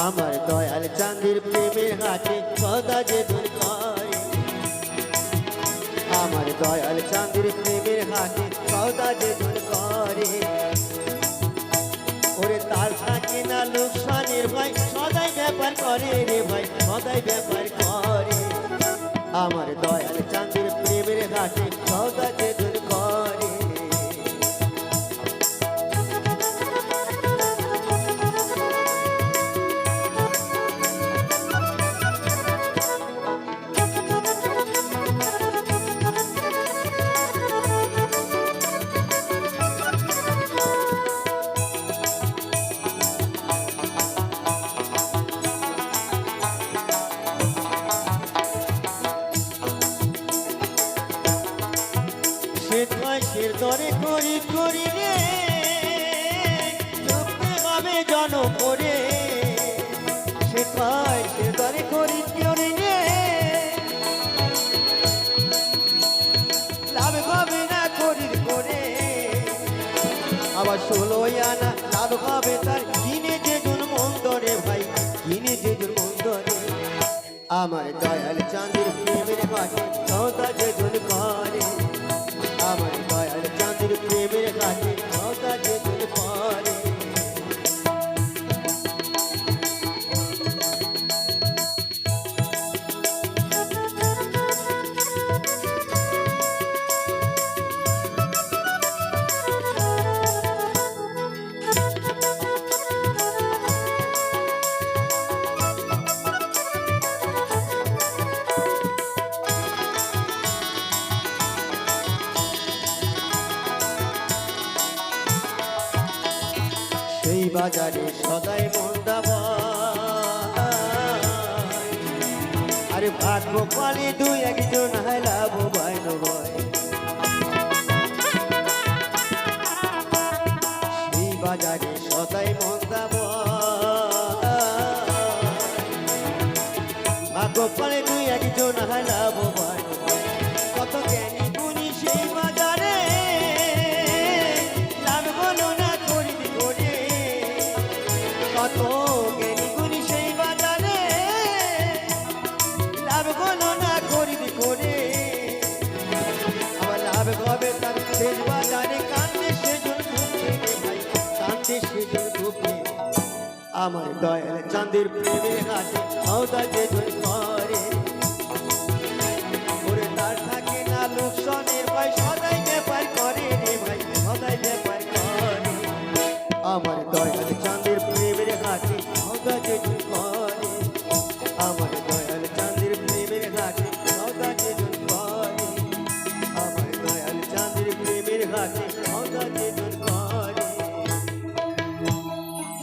আমার দয়াল চাঁদের প্রেমের হাতে সদা যে ধন করে আমার দয়াল চাঁদের প্রেমের হাতে সদা যে ধন করে ওরে তার থাকে না লোকসানের ভাই সদাই ব্যাপার করে রে ভাই সদাই ব্যাপার করে আমার দয়াল চাঁদের প্রেমের হাতে সদা যে ধন করে দরে করি করি রে চুপতে হবে জন করে সে দরে করি করি রে লাভ হবে না করি করে আবার 16 আনা লাভ হবে তার কিনে যে জন মন্দরে ভাই কিনে যে জন মন্দরে আমার দয়াল চাঁদের প্রেমের কাছে সদা যে জন করে আমার দয়াল চাঁদের প্রেমের কাছে সদা যে জন করে সেই বাজারে সদাই মন্দা আরে ভাগ্য পালে দুই একজন হাইলাভ ভাই নয় সেই বাজারে সদাই মন্দা ভাগ্য পালে দুই একজন হাইলাভ ভাই কত জ্ঞানী গুণী সেই বাজারে লাভ হলো না কত জ্ঞানী গুণী সেই বাজারে লাভ হলো না করিবি করে আবার লাভ হবে তার শেষ বাজারে কান্দে সেজন দুঃখে ভাই কান্দে সেজন দুঃখে আমার দয়াল চাঁদের প্রেমের হাতে সদা যে ধন করে ওরে তার থাকে না লোকসানের ভাই সদাই ব্যাপার করে রে ভাই সদাই ব্যাপার করে আমার দয়াল চাঁদের